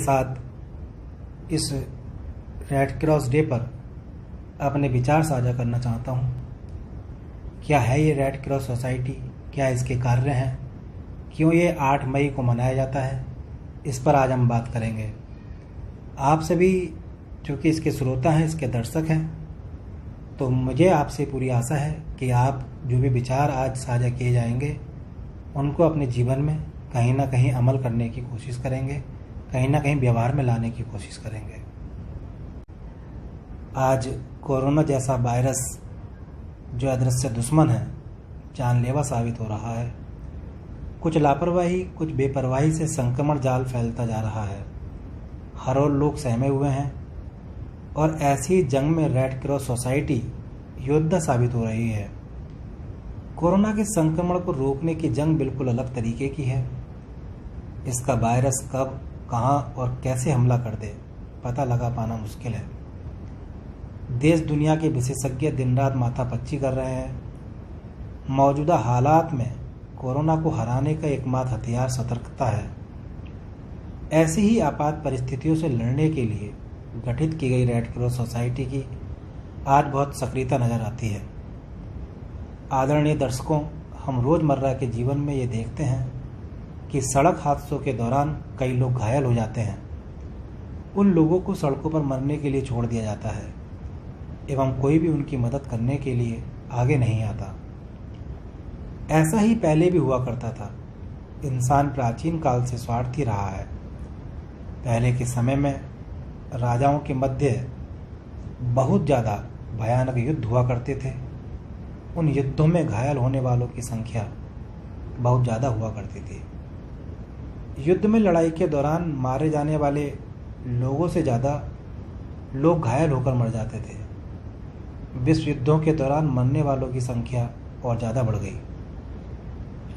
साथ इस red cross day पर अपने विचार साझा करना चाहता हूँ। क्या है ये रेड क्रॉस सोसाइटी, क्या इसके कार्य हैं, क्यों ये 8 मई को मनाया जाता है, इस पर आज हम बात करेंगे। आप सभी चूँकि इसके श्रोता हैं, इसके दर्शक हैं, तो मुझे आपसे पूरी आशा है कि आप जो भी विचार आज साझा किए जाएंगे उनको अपने जीवन में कहीं ना कहीं अमल करने की कोशिश करेंगे, कहीं ना कहीं व्यवहार में लाने की कोशिश करेंगे। आज कोरोना जैसा वायरस जो अदृश्य दुश्मन है, जानलेवा साबित हो रहा है। कुछ लापरवाही, कुछ बेपरवाही से संक्रमण जाल फैलता जा रहा है। हर ओर लोग सहमे हुए हैं और ऐसी जंग में रेड क्रॉस सोसाइटी योद्धा साबित हो रही है। कोरोना के संक्रमण को रोकने की जंग बिल्कुल अलग तरीके की है। इसका वायरस कब, कहां और कैसे हमला कर दे, पता लगा पाना मुश्किल है। देश दुनिया के विशेषज्ञ दिन रात माथापच्ची कर रहे हैं। मौजूदा हालात में कोरोना को हराने का एकमात्र हथियार सतर्कता है। ऐसी ही आपात परिस्थितियों से लड़ने के लिए गठित की गई रेड क्रॉस सोसाइटी की आज बहुत सक्रियता नजर आती है। आदरणीय दर्शकों, हम रोजमर्रा के जीवन में ये देखते हैं कि सड़क हादसों के दौरान कई लोग घायल हो जाते हैं। उन लोगों को सड़कों पर मरने के लिए छोड़ दिया जाता है एवं कोई भी उनकी मदद करने के लिए आगे नहीं आता। ऐसा ही पहले भी हुआ करता था। इंसान प्राचीन काल से स्वार्थी रहा है। पहले के समय में राजाओं के मध्य बहुत ज़्यादा भयानक युद्ध हुआ करते थे। उन युद्धों में घायल होने वालों की संख्या बहुत ज़्यादा हुआ करती थी। युद्ध में लड़ाई के दौरान मारे जाने वाले लोगों से ज़्यादा लोग घायल होकर मर जाते थे। विश्व युद्धों के दौरान मरने वालों की संख्या और ज़्यादा बढ़ गई।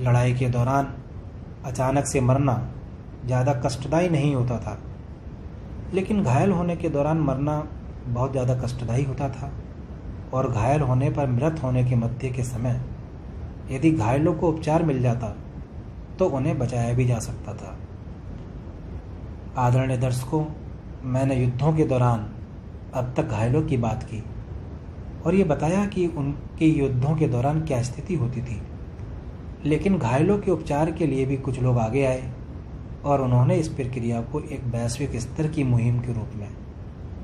लड़ाई के दौरान अचानक से मरना ज़्यादा कष्टदायी नहीं होता था, लेकिन घायल होने के दौरान मरना बहुत ज़्यादा कष्टदायी होता था। और घायल होने पर मृत होने के मध्य के समय यदि घायलों को उपचार मिल जाता तो उन्हें बचाया भी जा सकता था। आदरणीय दर्शकों, मैंने युद्धों के दौरान अब तक घायलों की बात की और ये बताया कि उनके युद्धों के दौरान क्या स्थिति होती थी। लेकिन घायलों के उपचार के लिए भी कुछ लोग आगे आए और उन्होंने इस प्रक्रिया को एक वैश्विक स्तर की मुहिम के रूप में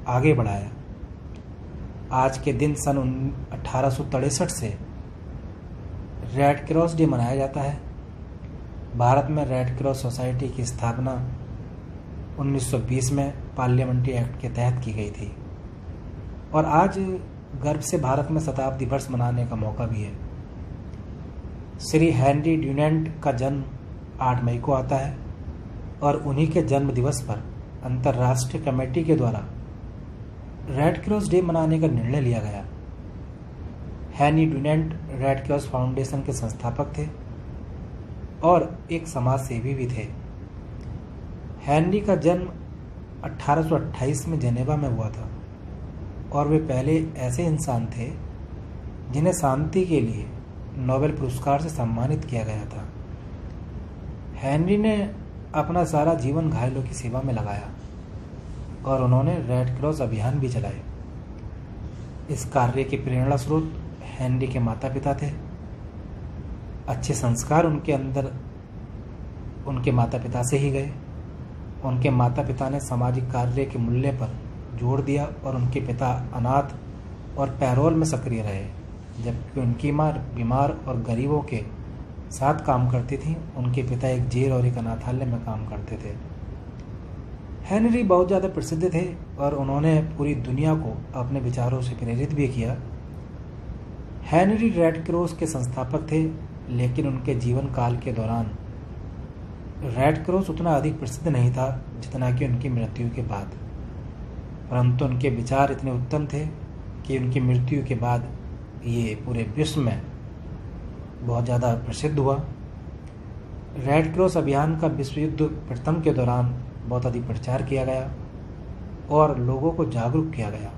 आगे बढ़ाया। आज के दिन सन 1863 से रेड क्रॉस डे मनाया जाता है। भारत में रेड क्रॉस सोसाइटी की स्थापना 1920 में पार्लियामेंट्री एक्ट के तहत की गई थी और आज गर्व से भारत में शताब्दी वर्ष मनाने का मौका भी है। श्री हेनरी ड्यूनेंट का जन्म 8 मई को आता है और उन्हीं के जन्म दिवस पर अंतर्राष्ट्रीय कमेटी के द्वारा रेड क्रॉस डे मनाने का निर्णय लिया गया। Henry Dunant red cross foundation के संस्थापक थे और एक समाज सेवी भी थे। हेनरी का जन्म 1828 में जेनेवा में हुआ था और वे पहले ऐसे इंसान थे जिन्हें शांति के लिए नोबेल पुरस्कार से सम्मानित किया गया था। हेनरी ने अपना सारा जीवन घायलों की सेवा में लगाया और उन्होंने रेड क्रॉस अभियान भी चलाए। इस कार्य के प्रेरणा स्रोत हेनरी के माता पिता थे। अच्छे संस्कार उनके अंदर उनके माता पिता से ही गए। उनके माता पिता ने सामाजिक कार्य के मूल्य पर जोर दिया और उनके पिता अनाथ और पैरोल में सक्रिय रहे, जबकि उनकी माँ बीमार और गरीबों के साथ काम करती थी। उनके पिता एक जेल और एक अनाथालय में काम करते थे। हेनरी बहुत ज़्यादा प्रसिद्ध थे और उन्होंने पूरी दुनिया को अपने विचारों से प्रेरित भी किया। हेनरी रेड क्रॉस के संस्थापक थे, लेकिन उनके जीवन काल के दौरान रेड क्रॉस उतना अधिक प्रसिद्ध नहीं था जितना कि उनकी मृत्यु के बाद। परंतु उनके विचार इतने उत्तम थे कि उनकी मृत्यु के बाद ये पूरे विश्व में बहुत ज़्यादा प्रसिद्ध हुआ। रेड क्रॉस अभियान का विश्व युद्ध प्रथम के दौरान बहुत अधिक प्रचार किया गया और लोगों को जागरूक किया गया।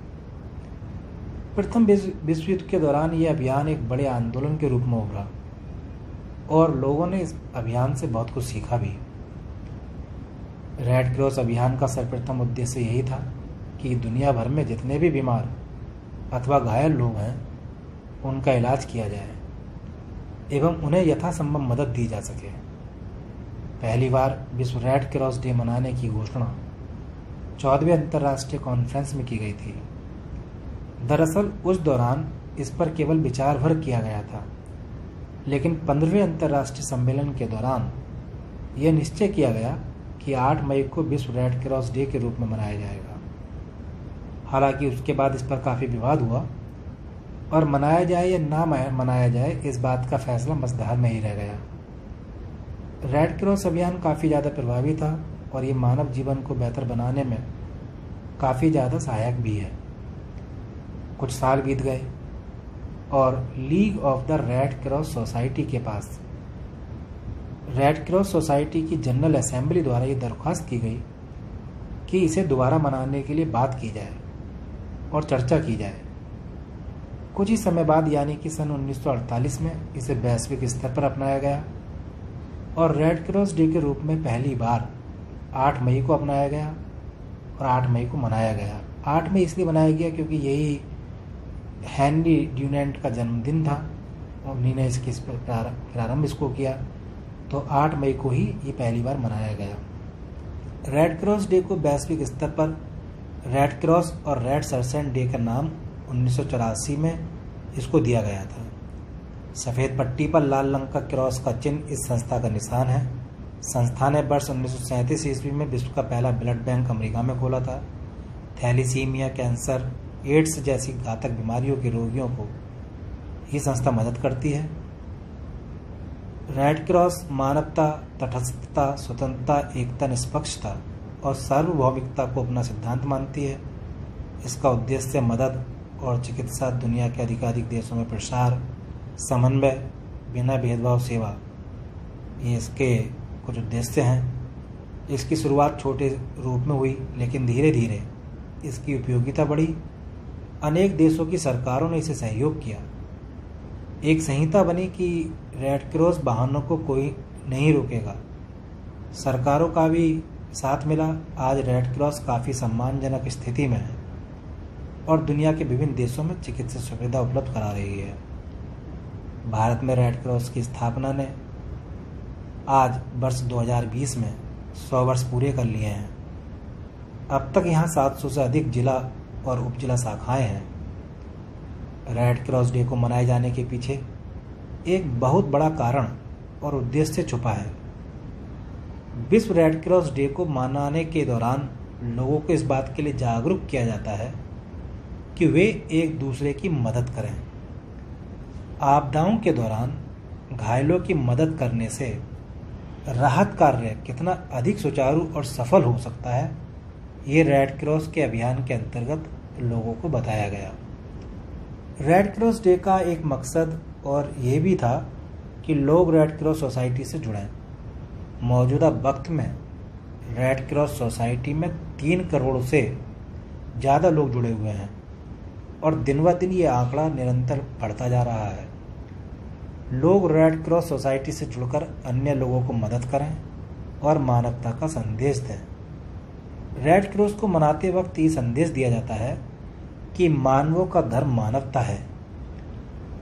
प्रथम विश्व युद्ध के दौरान यह अभियान एक बड़े आंदोलन के रूप में उभरा और लोगों ने इस अभियान से बहुत कुछ सीखा भी। रेड क्रॉस अभियान का सर्वप्रथम उद्देश्य यही था कि दुनिया भर में जितने भी बीमार अथवा घायल लोग हैं उनका इलाज किया जाए एवं उन्हें यथासंभव मदद दी जा सके। पहली बार विश्व रेड क्रॉस डे मनाने की घोषणा 14वें अंतर्राष्ट्रीय कॉन्फ्रेंस में की गई थी। दरअसल उस दौरान इस पर केवल विचार भर किया गया था, लेकिन 15वें अंतर्राष्ट्रीय सम्मेलन के दौरान यह निश्चय किया गया कि 8 मई को विश्व रेड क्रॉस डे के रूप में मनाया जाएगा। हालांकि उसके बाद इस पर काफ़ी विवाद हुआ और मनाया जाए या ना मनाया जाए इस बात का फैसला मसदार में ही रह गया। रेड क्रॉस अभियान काफ़ी ज़्यादा प्रभावी था और ये मानव जीवन को बेहतर बनाने में काफ़ी ज़्यादा सहायक भी है। कुछ साल बीत गए और league of the red cross society के पास रेड क्रॉस सोसाइटी की जनरल असेंबली द्वारा ये दरख्वास्त की गई कि इसे दोबारा मनाने के लिए बात की जाए और चर्चा की जाए। कुछ ही समय बाद यानी कि सन 1948 में इसे वैश्विक स्तर पर अपनाया गया और रेड क्रॉस डे के रूप में पहली बार 8 मई को अपनाया गया और 8 मई को मनाया गया। 8 मई इसलिए मनाया गया क्योंकि यही हेनरी ड्यूनेंट का जन्मदिन था और उन्हीं ने इसकी प्रारंभ इसको किया, तो 8 मई को ही ये पहली बार मनाया गया। रेड क्रॉस डे को वैश्विक स्तर पर रेड क्रॉस और रेड सरसेंट डे का नाम 1984 में इसको दिया गया था। सफ़ेद पट्टी पर लाल रंग का क्रॉस का चिन्ह इस संस्था का निशान है। संस्था ने वर्ष 1937 ईस्वी में विश्व का पहला ब्लड बैंक अमेरिका में खोला था। थैलीसीमिया, कैंसर, एड्स जैसी घातक बीमारियों के रोगियों को ये संस्था मदद करती है। रेड क्रॉस मानवता, तटस्थता, स्वतंत्रता, एकता, निष्पक्षता और सार्वभौमिकता को अपना सिद्धांत मानती है। इसका उद्देश्य मदद और चिकित्सा, दुनिया के अधिकाधिक देशों में प्रसार, समन्वय, बिना भेदभाव सेवा, ये इसके कुछ उद्देश्य हैं। इसकी शुरुआत छोटे रूप में हुई, लेकिन धीरे धीरे इसकी उपयोगिता बढ़ी। अनेक देशों की सरकारों ने इसे सहयोग किया। एक संहिता बनी कि रेड क्रॉस वाहनों को कोई नहीं रोकेगा। सरकारों का भी साथ मिला। आज रेड क्रॉस काफ़ी सम्मानजनक स्थिति में है और दुनिया के विभिन्न देशों में चिकित्सा सुविधा उपलब्ध करा रही है। भारत में रेड क्रॉस की स्थापना ने आज वर्ष 2020 में 100 वर्ष पूरे कर लिए हैं। अब तक यहाँ 700 से अधिक जिला और उपजिला शाखाएं हैं। रेड क्रॉस डे को मनाए जाने के पीछे एक बहुत बड़ा कारण और उद्देश्य छुपा है। विश्व रेड क्रॉस डे को मनाने के दौरान लोगों को इस बात के लिए जागरूक किया जाता है कि वे एक दूसरे की मदद करें। आपदाओं के दौरान घायलों की मदद करने से राहत कार्य कितना अधिक सुचारू और सफल हो सकता है, ये रेड क्रॉस के अभियान के अंतर्गत लोगों को बताया गया। रेड क्रॉस डे का एक मकसद और ये भी था कि लोग रेड क्रॉस सोसाइटी से जुड़ें। मौजूदा वक्त में रेड क्रॉस सोसाइटी में 3 करोड़ से ज़्यादा लोग जुड़े हुए हैं और दिन ब दिन ये आंकड़ा निरंतर बढ़ता जा रहा है। लोग रेड क्रॉस सोसाइटी से जुड़कर अन्य लोगों को मदद करें और मानवता का संदेश दें। रेड क्रॉस को मनाते वक्त ये संदेश दिया जाता है कि मानवों का धर्म मानवता है।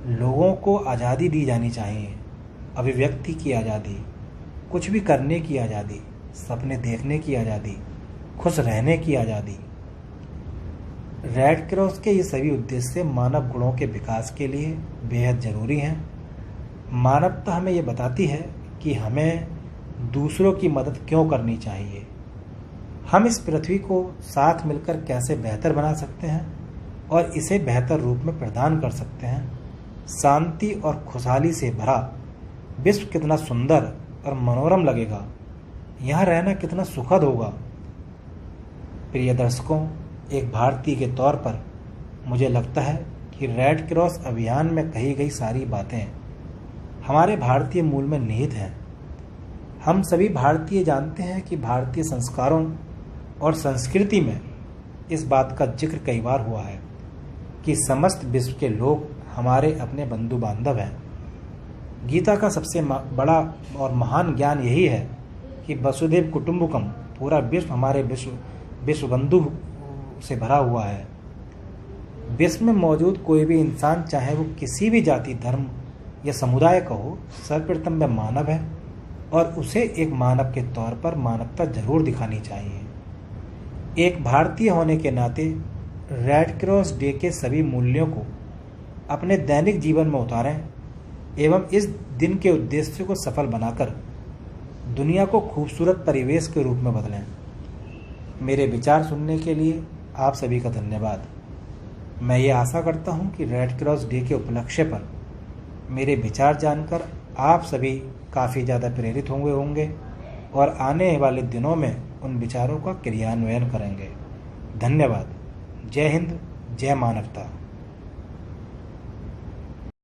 लोगों को आज़ादी दी जानी चाहिए, अभिव्यक्ति की आज़ादी, कुछ भी करने की आज़ादी, सपने देखने की आज़ादी, खुश रहने की आज़ादी। रेड क्रॉस के ये सभी उद्देश्य मानव गुणों के विकास के लिए बेहद ज़रूरी हैं। मानवता हमें ये बताती है कि हमें दूसरों की मदद क्यों करनी चाहिए। हम इस पृथ्वी को साथ मिलकर कैसे बेहतर बना सकते हैं और इसे बेहतर रूप में प्रदान कर सकते हैं। शांति और खुशहाली से भरा विश्व कितना सुंदर और मनोरम लगेगा, यहाँ रहना कितना सुखद होगा। प्रिय दर्शकों, एक भारतीय के तौर पर मुझे लगता है कि रेड क्रॉस अभियान में कही गई सारी बातें हमारे भारतीय मूल में निहित हैं। हम सभी भारतीय जानते हैं कि भारतीय संस्कारों और संस्कृति में इस बात का जिक्र कई बार हुआ है कि समस्त विश्व के लोग हमारे अपने बंधु बांधव हैं। गीता का सबसे बड़ा और महान ज्ञान यही है कि वसुधैव कुटुंबकम, पूरा विश्व हमारे विश्व बंधु से भरा हुआ है। विश्व में मौजूद कोई भी इंसान, चाहे वो किसी भी जाति, धर्म या समुदाय का हो, सर्वप्रथम वह मानव है और उसे एक मानव के तौर पर मानवता जरूर दिखानी चाहिए। एक भारतीय होने के नाते रेड क्रॉस डे के सभी मूल्यों को अपने दैनिक जीवन में उतारें एवं इस दिन के उद्देश्य को सफल बनाकर दुनिया को खूबसूरत परिवेश के रूप में बदलें। मेरे विचार सुनने के लिए आप सभी का धन्यवाद। मैं ये आशा करता हूँ कि रेड क्रॉस डे के उपलक्ष्य पर मेरे विचार जानकर आप सभी काफ़ी ज़्यादा प्रेरित होंगे और आने वाले दिनों में उन विचारों का क्रियान्वयन करेंगे। धन्यवाद। जय हिंद, जय मानवता।